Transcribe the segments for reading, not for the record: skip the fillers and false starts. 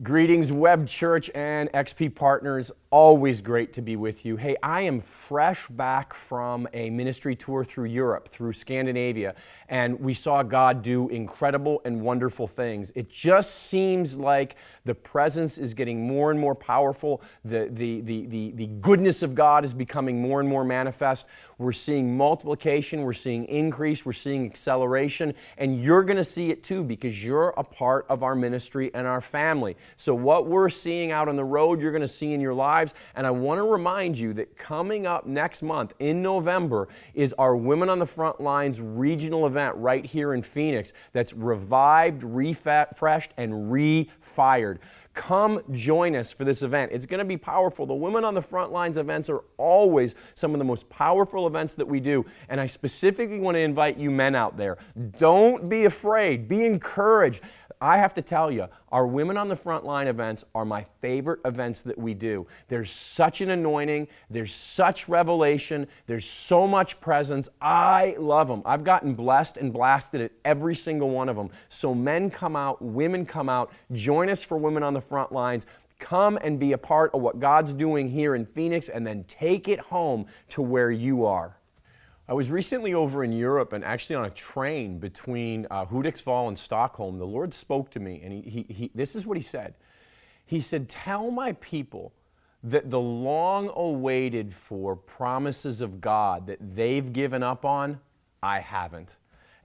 Greetings, Web Church and XP partners. Always great to be with you. Hey, I am fresh back from a ministry tour through Europe, through Scandinavia, and we saw God do incredible and wonderful things. It just seems like the presence is getting more and more powerful. The goodness of God is becoming more and more manifest. We're seeing multiplication, we're seeing increase, we're seeing acceleration, and you're going to see it too because you're a part of our ministry and our family. So what we're seeing out on the road, you're going to see in your lives. And I want to remind you that coming up next month in November is our Women on the Front Lines regional event right here in Phoenix that's revived, refreshed, and refired. Come join us for this event. It's going to be powerful. The Women on the Front Lines events are always some of the most powerful events that we do. And I specifically want to invite you men out there. Don't be afraid. Be encouraged. I have to tell you, our Women on the Front Line events are my favorite events that we do. There's such an anointing. There's such revelation. There's so much presence. I love them. I've gotten blessed and blasted at every single one of them. So men come out, women come out. Join us for Women on the Front Lines. Come and be a part of what God's doing here in Phoenix and then take it home to where you are. I was recently over in Europe and actually on a train between Hudiksvall and Stockholm. The Lord spoke to me and this is what He said. He said, tell my people that the long-awaited for promises of God that they've given up on, I haven't.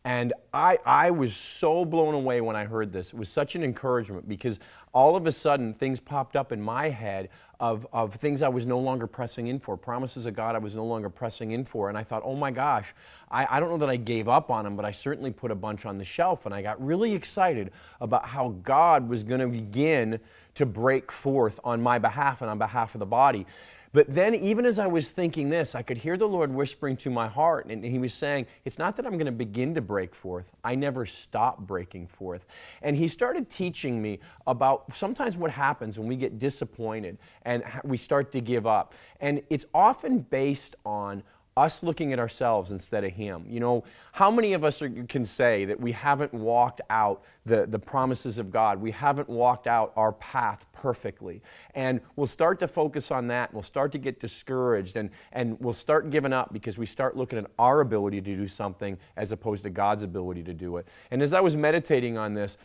And I was so blown away when I heard this. It was such an encouragement because all of a sudden things popped up in my head of things I was no longer pressing in for, promises of God I was no longer pressing in for. And I thought, oh my gosh, I don't know that I gave up on them, but I certainly put a bunch on the shelf. And I got really excited about how God was going to begin to break forth on my behalf and on behalf of the body. But then even as I was thinking this, I could hear the Lord whispering to my heart, and He was saying, it's not that I'm going to begin to break forth. I never stop breaking forth. And He started teaching me about sometimes what happens when we get disappointed and we start to give up. And it's often based on us looking at ourselves instead of Him. You know, how many of us can say that we haven't walked out the promises of God? We haven't walked out our path perfectly. And we'll start to focus on that. We'll start to get discouraged and we'll start giving up because we start looking at our ability to do something as opposed to God's ability to do it. And as I was meditating on this,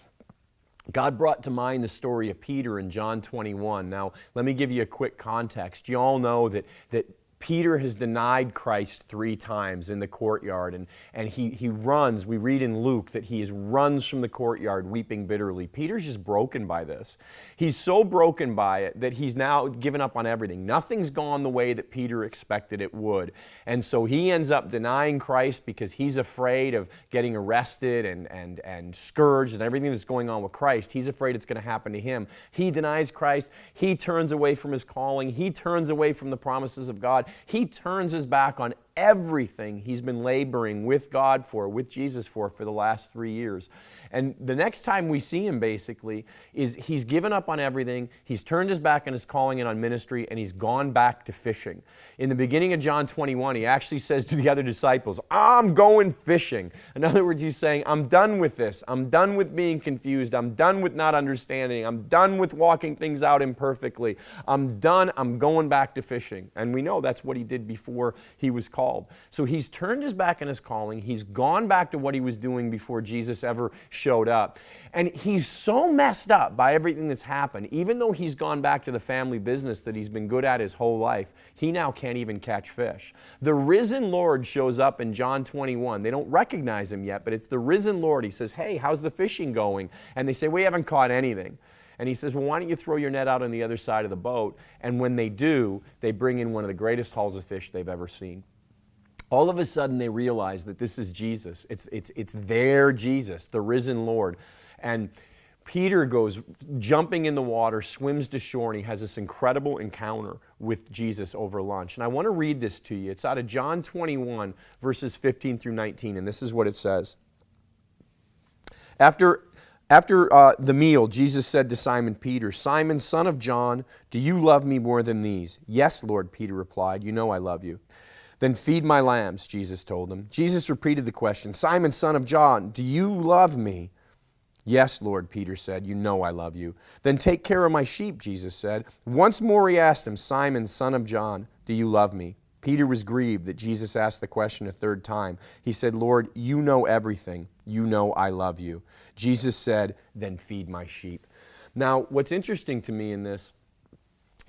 God brought to mind the story of Peter in John 21. Now, let me give you a quick context. You all know that Peter has denied Christ 3 times in the courtyard, and he runs. We read in Luke that he runs from the courtyard weeping bitterly. Peter's just broken by this. He's so broken by it that he's now given up on everything. Nothing's gone the way that Peter expected it would. And so he ends up denying Christ because he's afraid of getting arrested and scourged and everything that's going on with Christ. He's afraid it's going to happen to him. He denies Christ. He turns away from his calling. He turns away from the promises of God. He turns his back on everything he's been laboring with God for, with Jesus for the last 3 years. And the next time we see him basically is he's given up on everything, he's turned his back on his calling and on ministry, and he's gone back to fishing. In the beginning of John 21, he actually says to the other disciples, I'm going fishing. In other words, he's saying, I'm done with this. I'm done with being confused. I'm done with not understanding. I'm done with walking things out imperfectly. I'm done. I'm going back to fishing. And we know that's what he did before he was called. So he's turned his back on his calling. He's gone back to what he was doing before Jesus ever showed up. And he's so messed up by everything that's happened. Even though he's gone back to the family business that he's been good at his whole life, he now can't even catch fish. The risen Lord shows up in John 21. They don't recognize him yet, but it's the risen Lord. He says, hey, how's the fishing going? And they say, we haven't caught anything. And he says, well, why don't you throw your net out on the other side of the boat? And when they do, they bring in one of the greatest hauls of fish they've ever seen. All of a sudden, they realize that this is Jesus. It's their Jesus, the risen Lord. And Peter goes jumping in the water, swims to shore, and he has this incredible encounter with Jesus over lunch. And I want to read this to you. It's out of John 21, verses 15 through 19, and this is what it says. After the meal, Jesus said to Simon Peter, Simon, son of John, do you love me more than these? Yes, Lord, Peter replied. You know I love you. Then feed my lambs, Jesus told him. Jesus repeated the question, Simon, son of John, do you love me? Yes, Lord, Peter said, you know I love you. Then take care of my sheep, Jesus said. Once more he asked him, Simon, son of John, do you love me? Peter was grieved that Jesus asked the question a third time. He said, Lord, you know everything. You know I love you. Jesus said, then feed my sheep. Now, what's interesting to me in this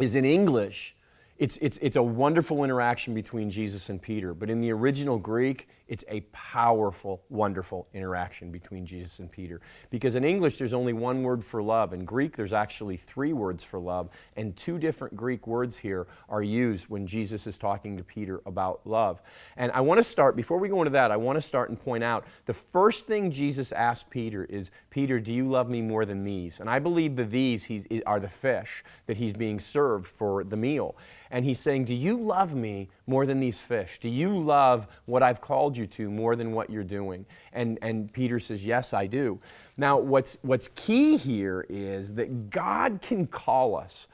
is in English, it's a wonderful interaction between Jesus and Peter, but in the original Greek, it's a powerful, wonderful interaction between Jesus and Peter. Because in English, there's only one word for love. In Greek, there's actually 3 words for love, and 2 different Greek words here are used when Jesus is talking to Peter about love. And I want to start, before we go into that, I want to start and point out the first thing Jesus asked Peter is, Peter, do you love me more than these? And I believe the these are the fish that he's being served for the meal. And he's saying, do you love me more than these fish? Do you love what I've called you to more than what you're doing? And Peter says, yes, I do. Now, what's key here is that God can call us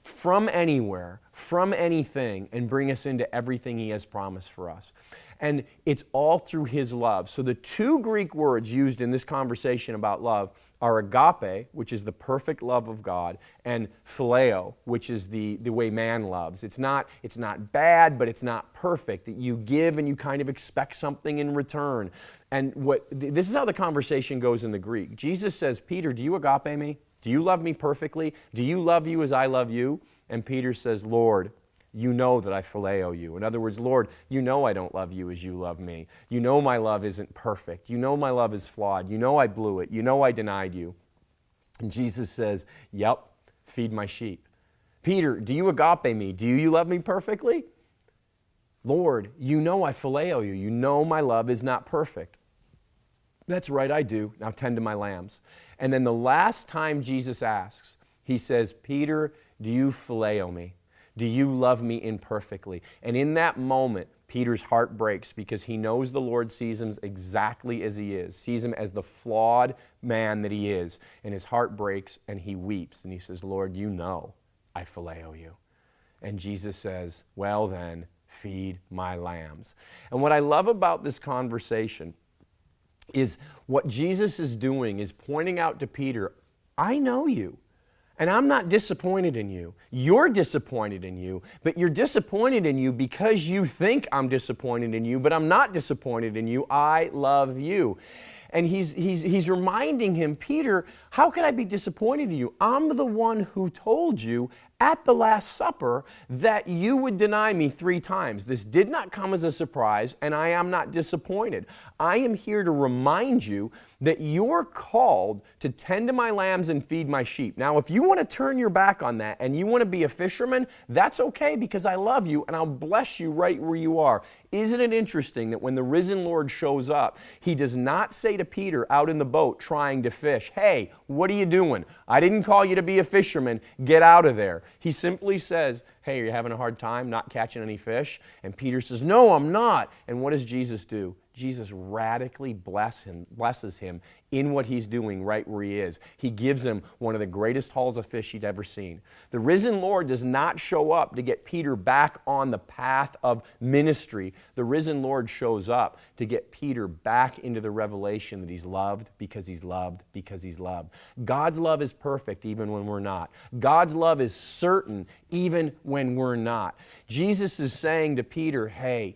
from anywhere, from anything, and bring us into everything he has promised for us. And it's all through his love. So the 2 Greek words used in this conversation about love are agape, which is the perfect love of God, and phileo, which is the way man loves. It's not bad, but it's not perfect, that you give and you kind of expect something in return. And this is how the conversation goes in the Greek. Jesus says, Peter, do you agape me? Do you love me perfectly? Do you love you as I love you? And Peter says, Lord, you know that I phileo you. In other words, Lord, you know I don't love you as you love me. You know my love isn't perfect. You know my love is flawed. You know I blew it. You know I denied you. And Jesus says, yep, feed my sheep. Peter, do you agape me? Do you love me perfectly? Lord, you know I phileo you. You know my love is not perfect. That's right, I do. Now tend to my lambs. And then the last time Jesus asks, he says, Peter, do you phileo me? Do you love me imperfectly? And in that moment, Peter's heart breaks because he knows the Lord sees him exactly as he is, sees him as the flawed man that he is. And his heart breaks and he weeps. And he says, Lord, you know I phileo you. And Jesus says, well then, feed my lambs. And what I love about this conversation is what Jesus is doing is pointing out to Peter, I know you. And I'm not disappointed in you. You're disappointed in you, but you're disappointed in you because you think I'm disappointed in you, but I'm not disappointed in you. I love you. And he's reminding him, Peter, how could I be disappointed in you? I'm the one who told you at the Last Supper that you would deny me 3 times. This did not come as a surprise, and I am not disappointed. I am here to remind you that you're called to tend to my lambs and feed my sheep. Now, if you want to turn your back on that and you want to be a fisherman, that's okay because I love you and I'll bless you right where you are. Isn't it interesting that when the risen Lord shows up, he does not say to Peter out in the boat trying to fish, hey, what are you doing? I didn't call you to be a fisherman. Get out of there. He simply says, hey, are you having a hard time not catching any fish? And Peter says, no, I'm not. And what does Jesus do? Jesus radically blesses him in what he's doing right where he is. He gives him one of the greatest hauls of fish he'd ever seen. The risen Lord does not show up to get Peter back on the path of ministry. The risen Lord shows up to get Peter back into the revelation that he's loved because he's loved because he's loved. God's love is perfect even when we're not. God's love is certain even when we're not. Jesus is saying to Peter, hey,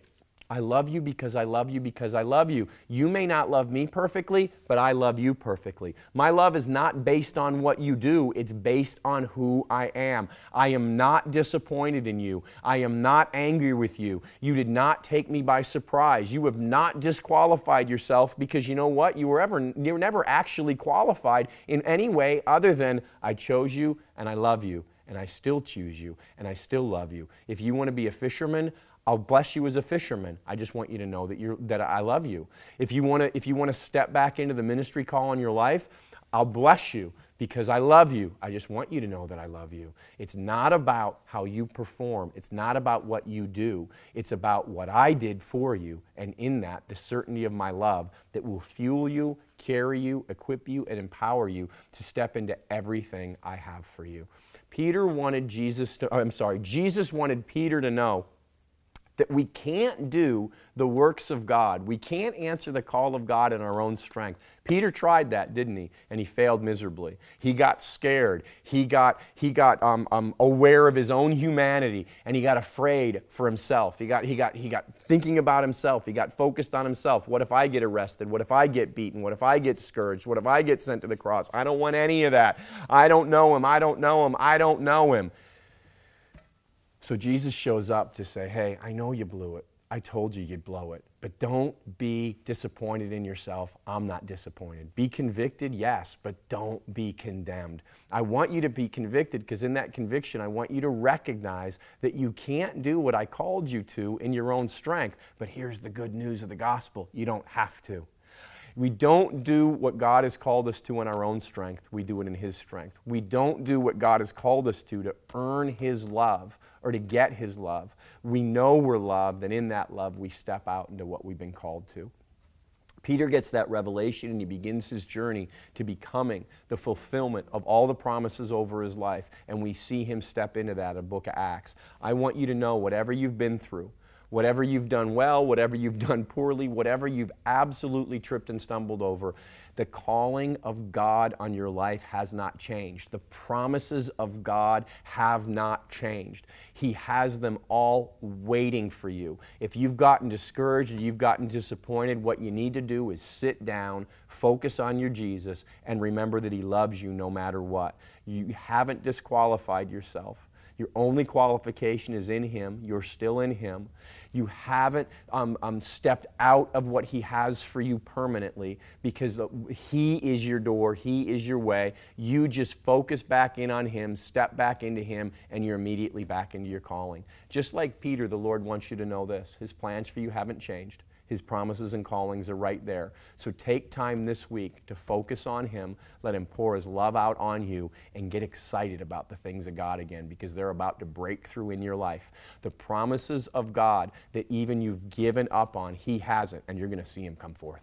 I love you because I love you because I love you. You may not love me perfectly, but I love you perfectly. My love is not based on what you do. It's based on who I am. I am not disappointed in you. I am not angry with you. You did not take me by surprise. You have not disqualified yourself because you know what? You were never actually qualified in any way other than I chose you and I love you and I still choose you and I still love you. If you want to be a fisherman, I'll bless you as a fisherman. I just want you to know that I love you. If you want to step back into the ministry call in your life, I'll bless you because I love you. I just want you to know that I love you. It's not about how you perform. It's not about what you do. It's about what I did for you, and in that, the certainty of my love that will fuel you, carry you, equip you, and empower you to step into everything I have for you. Jesus wanted Peter to know that we can't do the works of God. We can't answer the call of God in our own strength. Peter tried that, didn't he? And he failed miserably. He got scared. He got aware of his own humanity, and he got afraid for himself. He got thinking about himself. He got focused on himself. What if I get arrested? What if I get beaten? What if I get scourged? What if I get sent to the cross? I don't want any of that. I don't know him. I don't know him. I don't know him. So Jesus shows up to say, hey, I know you blew it. I told you you'd blow it. But don't be disappointed in yourself. I'm not disappointed. Be convicted, yes, but don't be condemned. I want you to be convicted because in that conviction, I want you to recognize that you can't do what I called you to in your own strength. But here's the good news of the gospel. You don't have to. We don't do what God has called us to in our own strength. We do it in His strength. We don't do what God has called us to earn His love or to get His love. We know we're loved, and in that love, we step out into what we've been called to. Peter gets that revelation, and he begins his journey to becoming the fulfillment of all the promises over his life, and we see him step into that in the book of Acts. I want you to know whatever you've been through, whatever you've done well, whatever you've done poorly, whatever you've absolutely tripped and stumbled over, the calling of God on your life has not changed. The promises of God have not changed. He has them all waiting for you. If you've gotten discouraged and you've gotten disappointed, what you need to do is sit down, focus on your Jesus, and remember that He loves you no matter what. You haven't disqualified yourself. Your only qualification is in Him. You're still in Him. You haven't stepped out of what He has for you permanently because He is your door. He is your way. You just focus back in on Him, step back into Him, and you're immediately back into your calling. Just like Peter, the Lord wants you to know this. His plans for you haven't changed. His promises and callings are right there. So take time this week to focus on Him, let Him pour His love out on you, and get excited about the things of God again because they're about to break through in your life. The promises of God that even you've given up on, He hasn't, and you're going to see Him come forth.